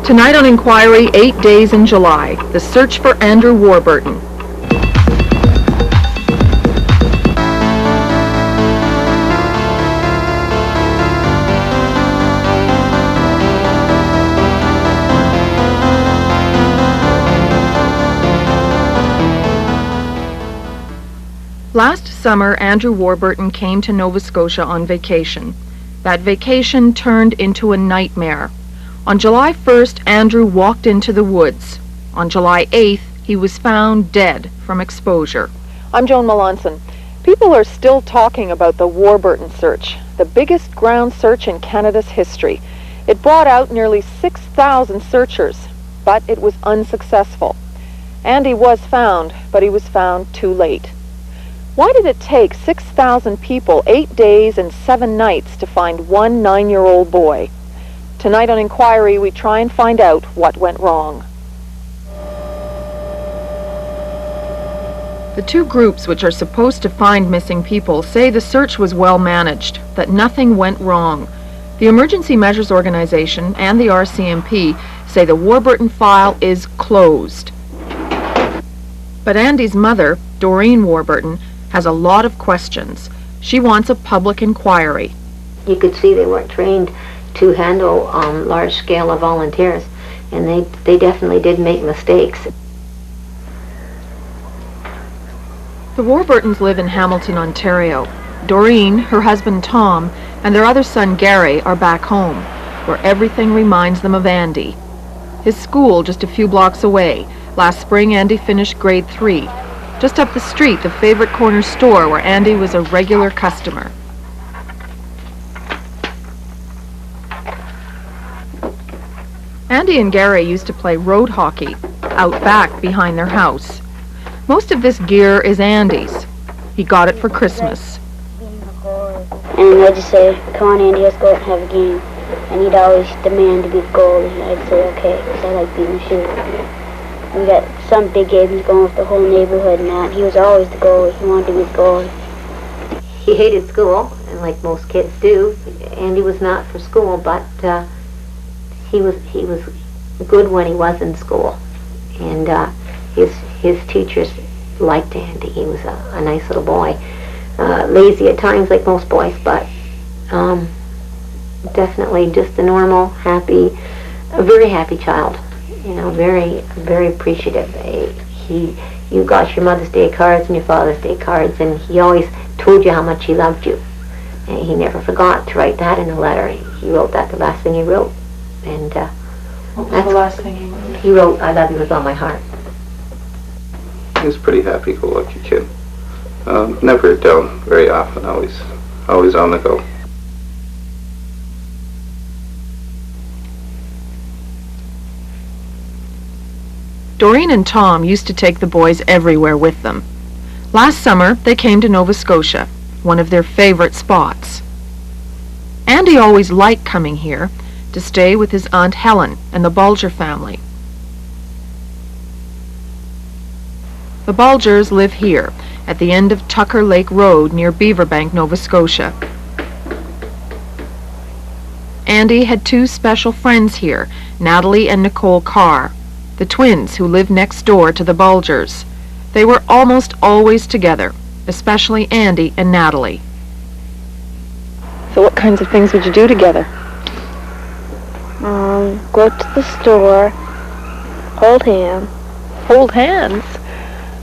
Tonight on Inquiry, 8 Days in July, the search for Andrew Warburton. Last summer, Andrew Warburton came to Nova Scotia on vacation. That vacation turned into a nightmare. On July 1st, Andrew walked into the woods. On July 8th, he was found dead from exposure. I'm Joan Melanson. People are still talking about the Warburton search, the biggest ground search in Canada's history. It brought out nearly 6,000 searchers, but it was unsuccessful. Andy was found, but he was found too late. Why did it take 6,000 people 8 days and 7 nights to find one 9-year-old boy? Tonight on Inquiry, we try and find out what went wrong. The two groups which are supposed to find missing people say the search was well managed, that nothing went wrong. The Emergency Measures Organization and the RCMP say the Warburton file is closed. But Andy's mother, Doreen Warburton, has a lot of questions. She wants a public inquiry. You could see they weren't trained to handle large scale of volunteers, and they definitely did make mistakes. The Warburtons live in Hamilton, Ontario. Doreen, her husband Tom, and their other son Gary are back home, where everything reminds them of Andy. His school just a few blocks away. Last spring Andy finished grade 3. Just up the street, the favorite corner store where Andy was a regular customer. Andy and Gary used to play road hockey out back behind their house. Most of this gear is Andy's. He got it for Christmas. And I'd just say, come on Andy, let's go out and have a game. And he'd always demand to be the goalie, and I'd say okay, because I like being the shooter. We got some big games going with the whole neighborhood and that. He was always the goalie. He wanted to be the goalie. He hated school, and like most kids do, Andy was not for school, but he was good when he was in school, and his teachers liked Andy. He was a nice little boy, lazy at times like most boys, but definitely just a normal, happy, a very happy child. You know, very, very appreciative. You got your Mother's Day cards and your Father's Day cards, and he always told you how much he loved you, and he never forgot to write that in a letter. He wrote that the last thing he wrote. And what was the last thing he wrote? He wrote, "I love you with all my heart." He was a pretty happy-go-lucky kid. Never down very often, always on the go. Doreen and Tom used to take the boys everywhere with them. Last summer, they came to Nova Scotia, one of their favorite spots. Andy always liked coming here to stay with his Aunt Helen and the Bulger family. The Bulgers live here, at the end of Tucker Lake Road near Beaverbank, Nova Scotia. Andy had two special friends here, Natalie and Nicole Carr, the twins who lived next door to the Bulgers. They were almost always together, especially Andy and Natalie. So what kinds of things would you do together? Go to the store, hold hands. Hold hands?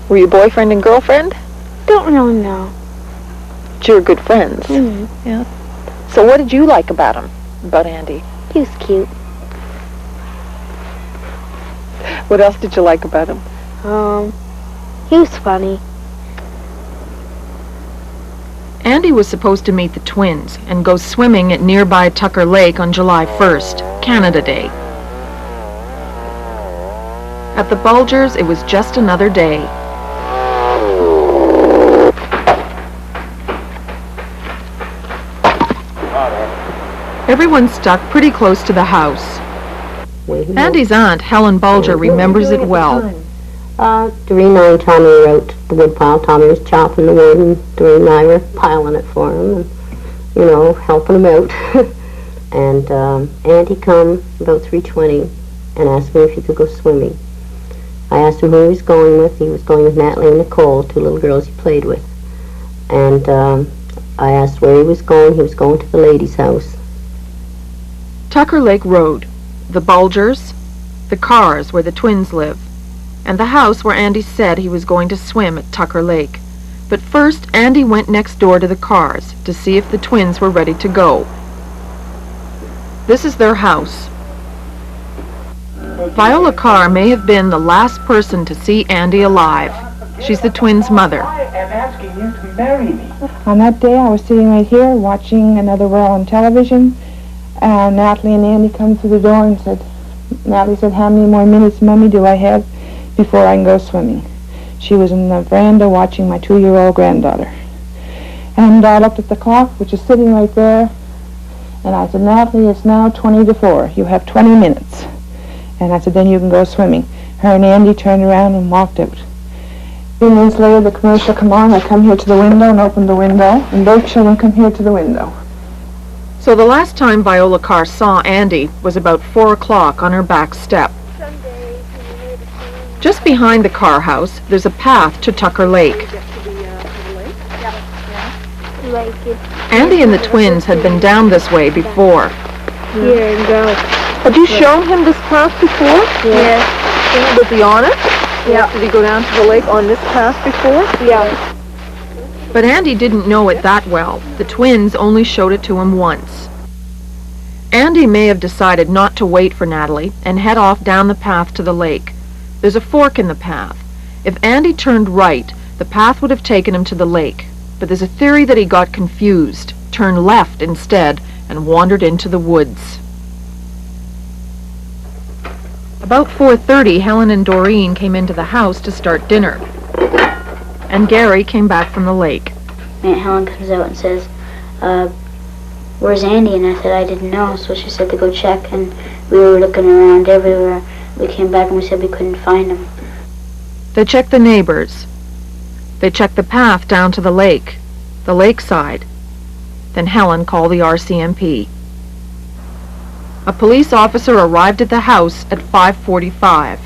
Were you boyfriend and girlfriend? Don't really know. But you were good friends. Mm-hmm. Yeah. So what did you like about him, about Andy? He was cute. What else did you like about him? He was funny. Andy was supposed to meet the twins and go swimming at nearby Tucker Lake on July 1st, Canada Day. At the Bulgers, it was just another day. Everyone stuck pretty close to the house. Andy's aunt, Helen Bulger, remembers it well. Doreen and Tommy were out the wood pile. Tommy was chopping the wood, and Doreen and I were piling it for him, and, you know, helping him out. And Auntie come about 3:20 and asked me if he could go swimming. I asked him who he was going with. He was going with Natalie and Nicole, 2 little girls he played with. And I asked where he was going. He was going to the lady's house. Tucker Lake Road, the Bulgers, the cars where the twins live, and the house where Andy said he was going to swim at Tucker Lake. But first, Andy went next door to the cars to see if the twins were ready to go. This is their house. Viola Carr may have been the last person to see Andy alive. She's the twins' mother. I am asking you to marry me. On that day, I was sitting right here watching Another World on television, and Natalie and Andy come through the door and said, Natalie said, how many more minutes, Mummy, do I have before I can go swimming? She was in the veranda watching my 2-year-old granddaughter. And I looked at the clock, which is sitting right there, and I said, Natalie, it's now 20 to 4. You have 20 minutes. And I said, then you can go swimming. Her and Andy turned around and walked out. A few minutes later, the commercial come on. I come here to the window and open the window, and both children come here to the window. So the last time Viola Carr saw Andy was about 4 o'clock on her back step. Just behind the Carr house, there's a path to Tucker Lake. Andy and the twins had been down this way before. Here and go. Had you shown him this path before? Yeah. Was he on it? Yeah. Did he go down to the lake on this path before? Yeah. But Andy didn't know it that well. The twins only showed it to him once. Andy may have decided not to wait for Natalie and head off down the path to the lake. There's a fork in the path. If Andy turned right, the path would have taken him to the lake. But there's a theory that he got confused, turned left instead, and wandered into the woods. About 4:30, Helen and Doreen came into the house to start dinner. And Gary came back from the lake. Aunt Helen comes out and says, where's Andy? And I said, I didn't know. So she said to go check, and we were looking around everywhere. We came back and we said we couldn't find him. They checked the neighbors. They checked the path down to the lakeside. Then Helen called the RCMP. A police officer arrived at the house at 5:45.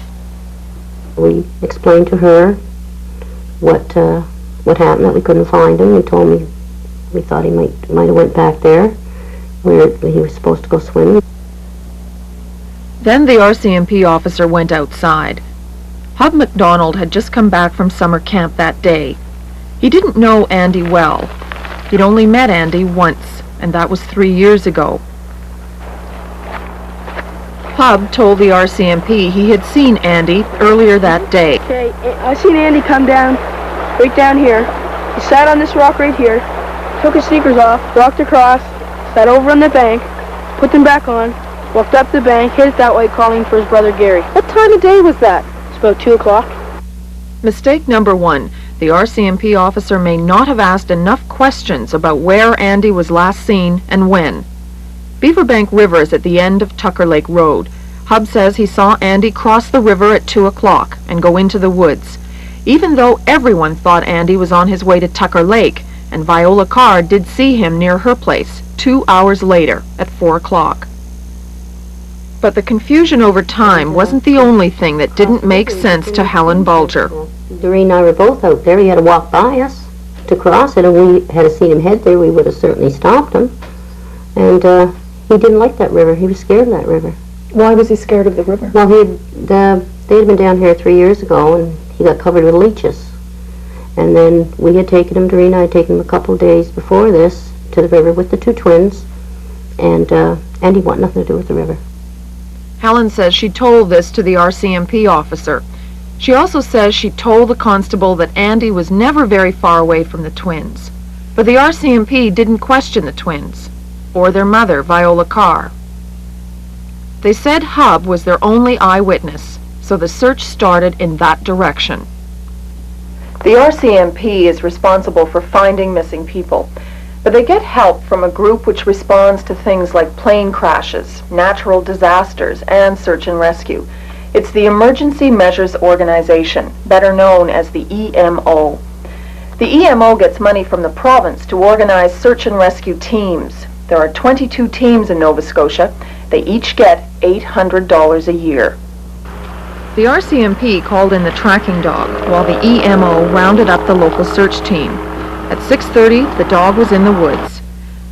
We explained to her what happened, that we couldn't find him. We told me we thought he might have went back there where he was supposed to go swimming. Then the RCMP officer went outside. Hub MacDonald had just come back from summer camp that day. He didn't know Andy well. He'd only met Andy once, and that was 3 years ago. Hub told the RCMP he had seen Andy earlier that day. Okay, I seen Andy come down, right down here. He sat on this rock right here, took his sneakers off, walked across, sat over on the bank, put them back on, walked up the bank, headed that way calling for his brother Gary. What time of day was that? It's about 2 o'clock. Mistake number 1. The RCMP officer may not have asked enough questions about where Andy was last seen and when. Beaverbank River is at the end of Tucker Lake Road. Hub says he saw Andy cross the river at 2 o'clock and go into the woods, even though everyone thought Andy was on his way to Tucker Lake, and Viola Carr did see him near her place 2 hours later at 4 o'clock. But the confusion over time wasn't the only thing that didn't make sense to Helen Bulger. Doreen and I were both out there. He had to walk by us to cross it, and we had seen him head there, we would have certainly stopped him. And he didn't like that river. He was scared of that river. Why was he scared of the river? Well, they had been down here 3 years ago, and he got covered with leeches. And then we had taken him, Doreen and I had taken him a couple of days before this to the river with the 2 twins, and he wanted nothing to do with the river. Helen says she told this to the RCMP officer. She also says she told the constable that Andy was never very far away from the twins. But the RCMP didn't question the twins, or their mother, Viola Carr. They said Hub was their only eyewitness, so the search started in that direction. The RCMP is responsible for finding missing people, but they get help from a group which responds to things like plane crashes, natural disasters, and search and rescue. It's the Emergency Measures Organization, better known as the EMO. The EMO gets money from the province to organize search and rescue teams. There are 22 teams in Nova Scotia. They each get $800 a year. The RCMP called in the tracking dog while the EMO rounded up the local search team. At 6:30, the dog was in the woods.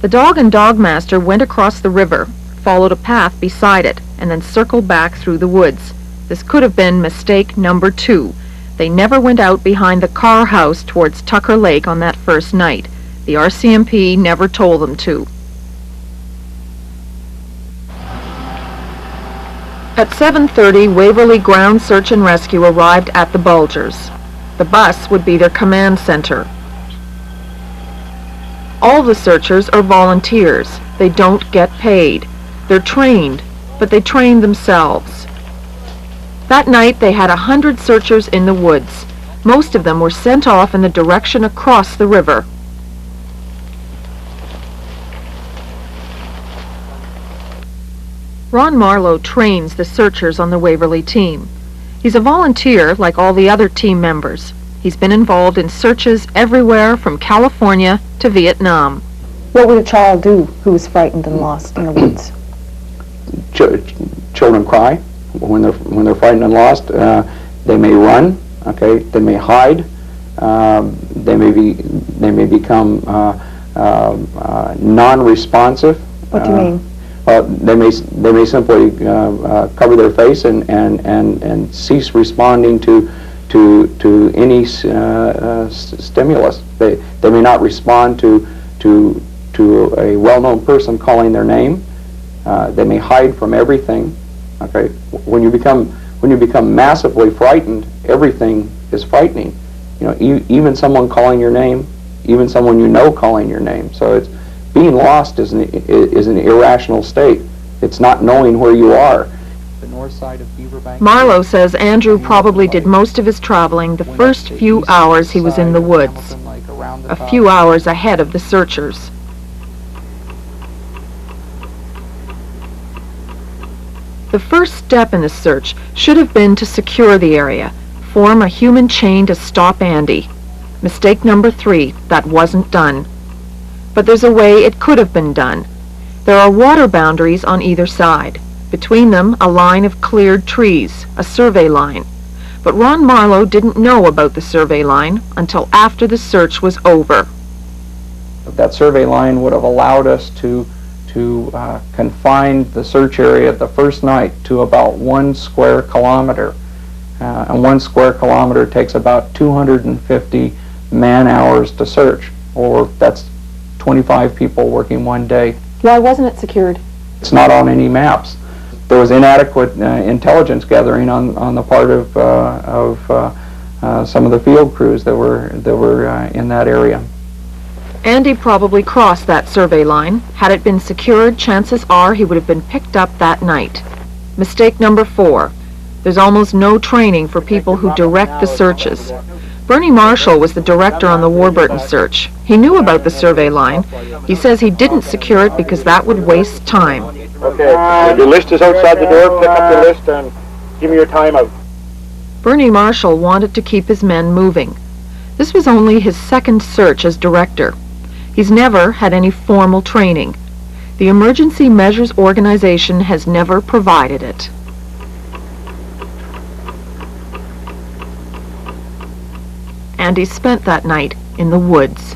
The dog and dogmaster went across the river, followed a path beside it, and then circled back through the woods. This could have been mistake number 2. They never went out behind the car house towards Tucker Lake on that first night. The RCMP never told them to. At 7:30, Waverley Ground Search and Rescue arrived at the Bulgers. The bus would be their command center. All the searchers are volunteers. They don't get paid. They're trained, but they train themselves. That night they had 100 searchers in the woods. Most of them were sent off in the direction across the river. Ron Marlowe trains the searchers on the Waverley team. He's a volunteer like all the other team members. He's been involved in searches everywhere from California to Vietnam. What would a child do who was frightened and lost in the woods? Children cry when they're frightened and lost. They may run. Okay, they may hide. They may become non-responsive. What do you mean? They may simply cover their face and cease responding to any stimulus. They may not respond to a well-known person calling their name. They may hide from everything. Okay, when you become massively frightened, everything is frightening. You know, even someone calling your name, even someone you know calling your name. So it's being lost is an irrational state. It's not knowing where you are. The north side of Beaverbank. Marlowe says Andrew probably did most of his traveling the first few hours he was in the woods, a few hours ahead of the searchers. The first step in the search should have been to secure the area, form a human chain to stop Andy. Mistake number 3, that wasn't done. But there's a way it could have been done. There are water boundaries on either side. Between them, a line of cleared trees, a survey line. But Ron Marlowe didn't know about the survey line until after the search was over. That survey line would have allowed us to confine the search area the first night to about 1 square kilometer. And 1 square kilometer takes about 250 man-hours to search, or that's 25 people working one day. Why wasn't it secured? It's not on any maps. There was inadequate intelligence gathering on the part of some of the field crews that were in that area. Andy probably crossed that survey line. Had it been secured, chances are he would have been picked up that night. Mistake number 4. There's almost no training for people who direct the searches. Bernie Marshall was the director on the Warburton search. He knew about the survey line. He says he didn't secure it because that would waste time. Okay, your list is outside the door. Pick up your list and give me your time out. Bernie Marshall wanted to keep his men moving. This was only his second search as director. He's never had any formal training. The Emergency Measures Organization has never provided it. Andy spent that night in the woods.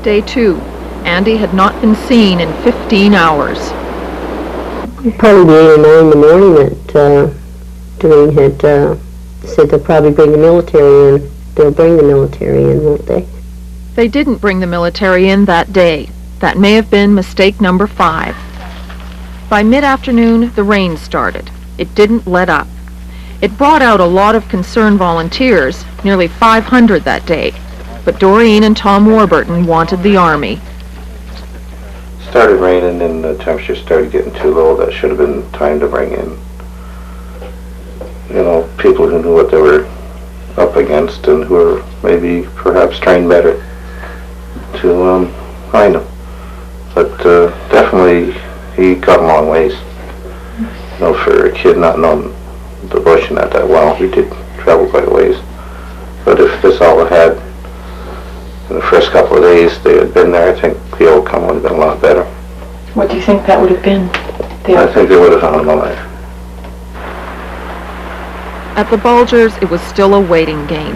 Day 2. Andy had not been seen in 15 hours. Probably 8 or 9 in the morning that Doreen had said they'll probably bring the military in. They'll bring the military in, won't they? They didn't bring the military in that day. That may have been mistake number 5. By mid-afternoon, the rain started. It didn't let up. It brought out a lot of concerned volunteers, nearly 500 that day. But Doreen and Tom Warburton wanted the Army. Started raining and the temperature started getting too low. That should have been time to bring in, people who knew what they were up against and who were maybe perhaps trained better to find them. But definitely he got a long ways. For a kid not knowing the bush and not that well, he did travel quite a ways. But if this all had in the first couple of days they had been there, I think the outcome would have been a lot better. What do you think that would have been? I think they would have found him alive. At the Bulgers, it was still a waiting game.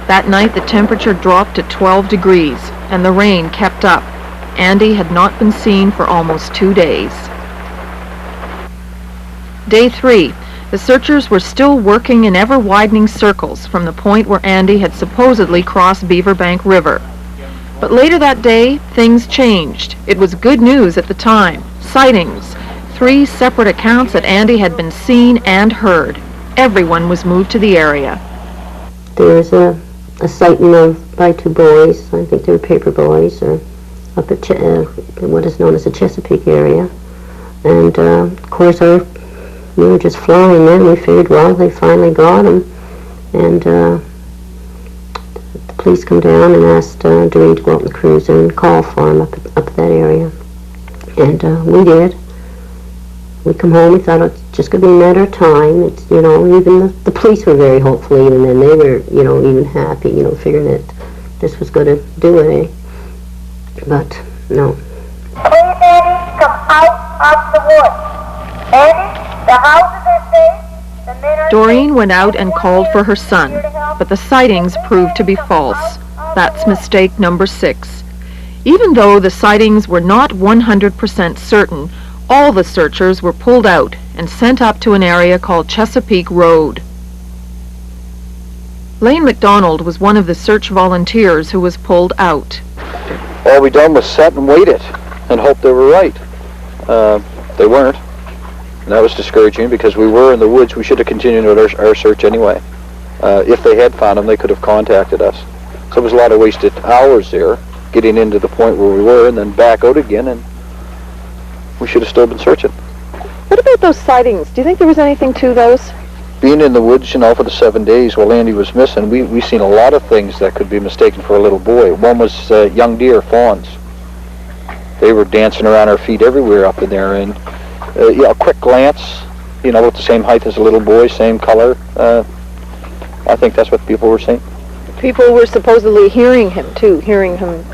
That night, the temperature dropped to 12 degrees, and the rain kept up. Andy had not been seen for almost 2 days. Day 3. The searchers were still working in ever-widening circles from the point where Andy had supposedly crossed Beaverbank River. But later that day, things changed. It was good news at the time. Sightings. 3 separate accounts that Andy had been seen and heard. Everyone was moved to the area. There was a sighting by 2 boys. I think they were paper boys, up at what is known as the Chesapeake area. And of course, we were just flying then. We figured, well, they finally got him. And the police come down and asked Doreen to go out in the cruiser and call for him up that area. And we did. We come home, we thought it's just going to be a matter of time. It's, even the police were very hopeful even then. They were, even happy, figuring that this was going to do it, But, no. Please, Andy, come out of the woods. Andy, the houses are safe. The men are Doreen went out and called for her son, but the sightings proved to be false. That's mistake number 6. Even though the sightings were not 100% certain, all the searchers were pulled out and sent up to an area called Chesapeake Road. Lane MacDonald was one of the search volunteers who was pulled out. All we done was sat and waited and hope they were right. They weren't. And that was discouraging because we were in the woods. We should have continued our search anyway. If they had found them, they could have contacted us. So it was a lot of wasted hours there, getting into the point where we were and then back out again, and we should have still been searching. What about those sightings? Do you think there was anything to those? Being in the woods, for the 7 days while Andy was missing, we seen a lot of things that could be mistaken for a little boy. One was young deer, fawns. They were dancing around our feet everywhere up in there, and a quick glance, about the same height as a little boy, same color. I think that's what people were saying. People were supposedly hearing him, too, hearing him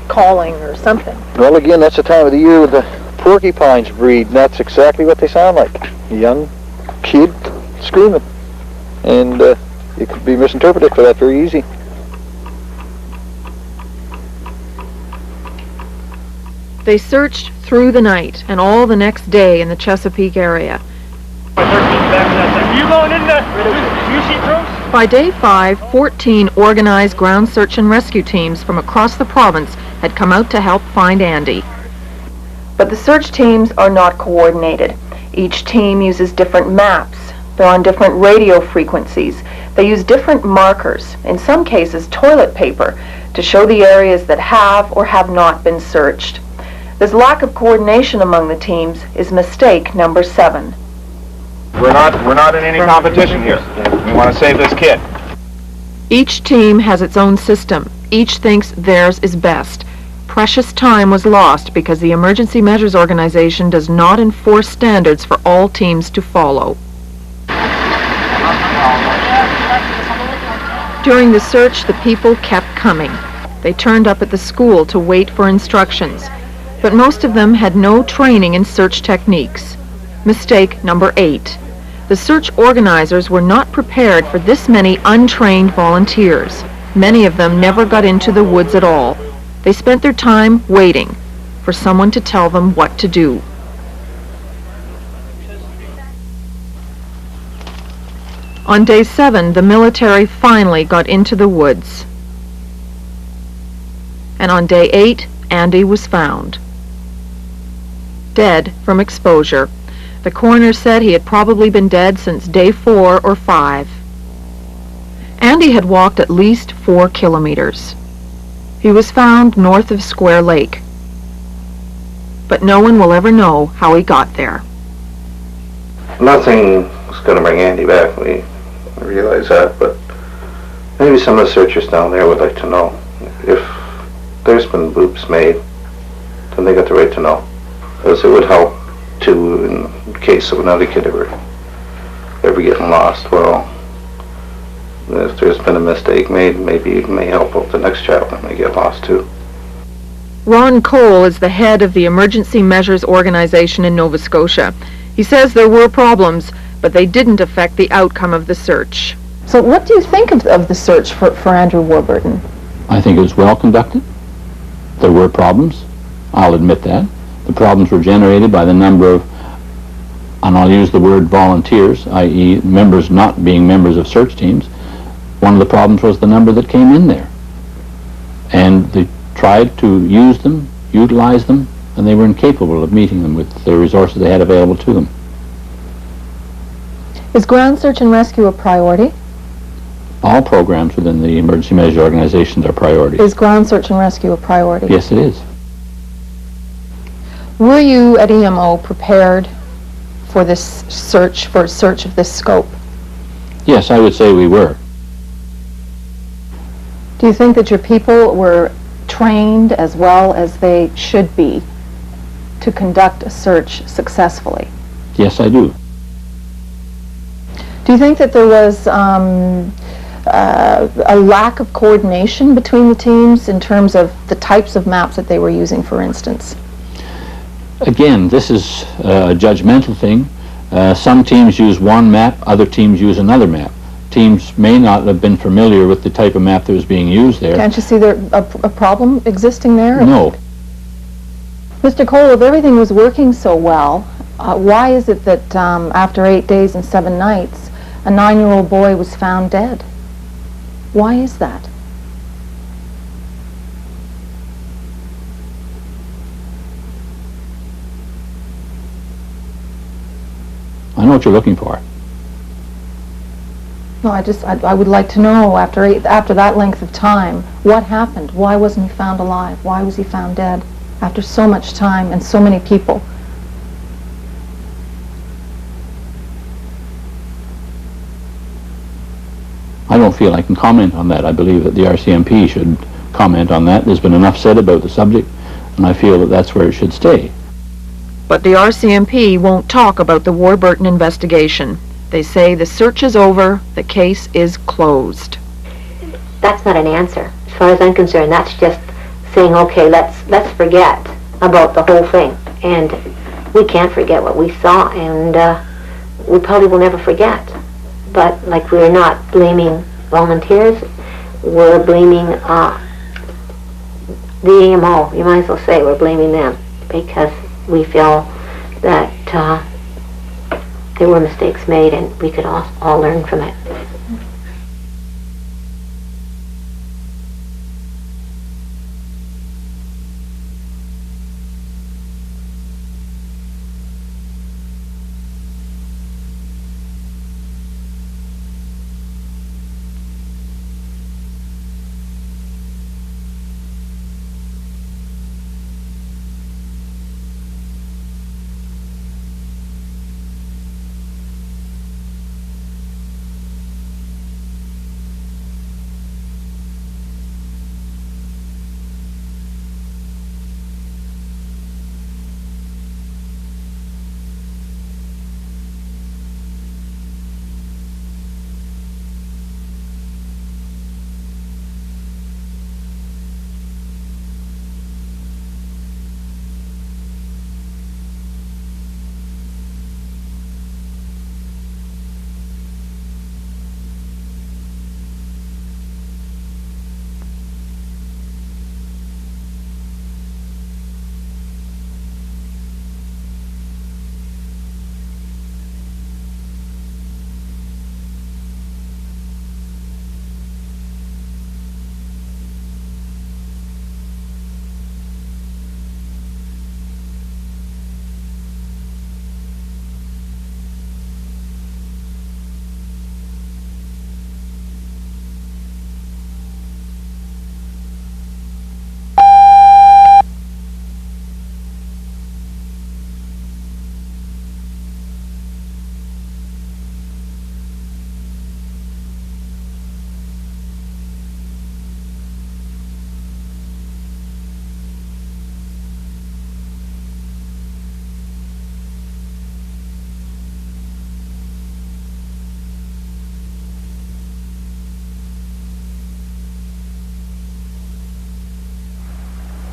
calling or something. Well, again, that's the time of the year with the porcupines breed, and that's exactly what they sound like. A young kid screaming. And it could be misinterpreted for that very easy. They searched through the night and all the next day in the Chesapeake area. You going in there? You see Bruce? By day 5, 14 organized ground search and rescue teams from across the province had come out to help find Andy. But the search teams are not coordinated. Each team uses different maps. They're on different radio frequencies. They use different markers, in some cases toilet paper, to show the areas that have or have not been searched. This lack of coordination among the teams is mistake number 7. We're not in any competition here. We want to save this kid. Each team has its own system. Each thinks theirs is best. Precious time was lost because the Emergency Measures Organization does not enforce standards for all teams to follow. During the search, the people kept coming. They turned up at the school to wait for instructions, but most of them had no training in search techniques. Mistake number 8. The search organizers were not prepared for this many untrained volunteers. Many of them never got into the woods at all. They spent their time waiting for someone to tell them what to do. On day 7, the military finally got into the woods. And on day 8, Andy was found. Dead from exposure. The coroner said he had probably been dead since day 4 or 5. Andy had walked at least 4 kilometers. He was found north of Square Lake. But no one will ever know how he got there. Nothing was going to bring Andy back. We realize that, but maybe some of the searchers down there would like to know if there's been boops made, then they got the right to know, because it would help too in case of another kid ever getting lost. Well, if there's been a mistake made, maybe it may help out the next child that may get lost too. Ron Cole is the head of the Emergency Measures Organization in Nova Scotia. He says there were problems, but they didn't affect the outcome of the search. So what do you think of the search for Andrew Warburton? I think it was well conducted. There were problems. I'll admit that. The problems were generated by the number of, and I'll use the word volunteers, i.e. members not being members of search teams. One of the problems was the number that came in there. And they tried to use them, utilize them, and they were incapable of meeting them with the resources they had available to them. Is ground search and rescue a priority? All programs within the Emergency Measures Organization are priorities. Is ground search and rescue a priority? Yes, it is. Were you at EMO prepared for this search, for a search of this scope? Yes, I would say we were. Do you think that your people were trained as well as they should be to conduct a search successfully? Yes, I do. Do you think that there was a lack of coordination between the teams in terms of the types of maps that they were using, for instance? Again, this is a judgmental thing. Some teams use one map, other teams use another map. Teams may not have been familiar with the type of map that was being used there. Can't you see there a problem existing there? No. Mr. Cole, if everything was working so well, why is it that after 8 days and 7 nights, a 9-year-old boy was found dead? Why is that? I know what you're looking for. No, I would like to know after that length of time, what happened? Why wasn't he found alive? Why was he found dead after so much time and so many people? I don't feel I can comment on that. I believe that the RCMP should comment on that. There's been enough said about the subject, and I feel that that's where it should stay. But the RCMP won't talk about the Warburton investigation. They say the search is over, the case is closed. That's not an answer. As far as I'm concerned, that's just saying, okay, let's forget about the whole thing. And we can't forget what we saw, and we probably will never forget. But like, we're not blaming volunteers, we're blaming the EMO. You might as well say we're blaming them, because we feel that there were mistakes made and we could all learn from it.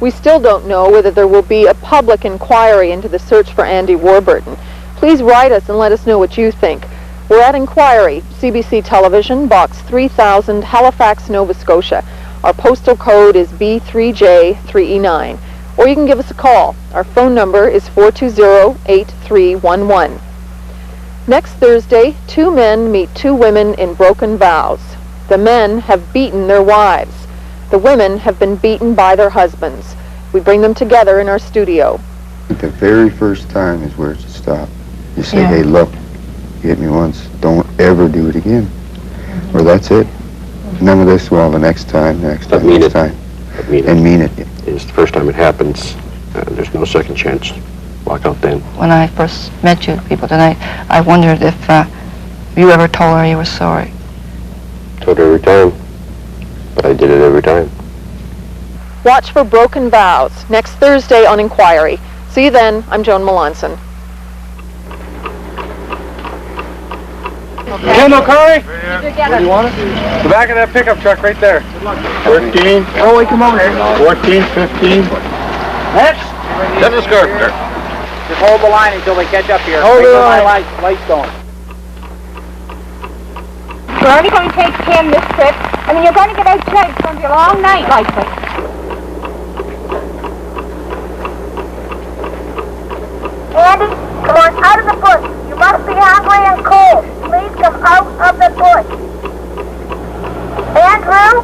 We still don't know whether there will be a public inquiry into the search for Andy Warburton. Please write us and let us know what you think. We're at Inquiry, CBC Television, Box 3000, Halifax, Nova Scotia. Our postal code is B3J3E9. Or you can give us a call. Our phone number is 420-8311. Next Thursday, 2 men meet 2 women in broken vows. The men have beaten their wives. The women have been beaten by their husbands. We bring them together in our studio. The very first time is where it should stop. You say, hey, look, you hit me once. Don't ever do it again. Or that's it. None of this, well, the next time, next time. Mean it. It's the first time it happens. There's no second chance. Walk out then. When I first met you people tonight, I wondered if you ever told her you were sorry. Told her every time. But I did it every time. Watch for Broken Vows next Thursday on Inquiry. See you then. I'm Joan Melanson. Ken O'Connor? Where do you want it? The back of that pickup truck right there. 14. Oh, wait, come over here. 14, 15. Next. Send the skirt there. Just hold the line until they catch up here. Hold the line. Lights going. We're only going to take 10 this trip. I mean, you're going to get out tonight. It's going to be a long night, likely. Andy, come on, out of the bush. You must be hungry and cold. Please come out of the bush. Andrew?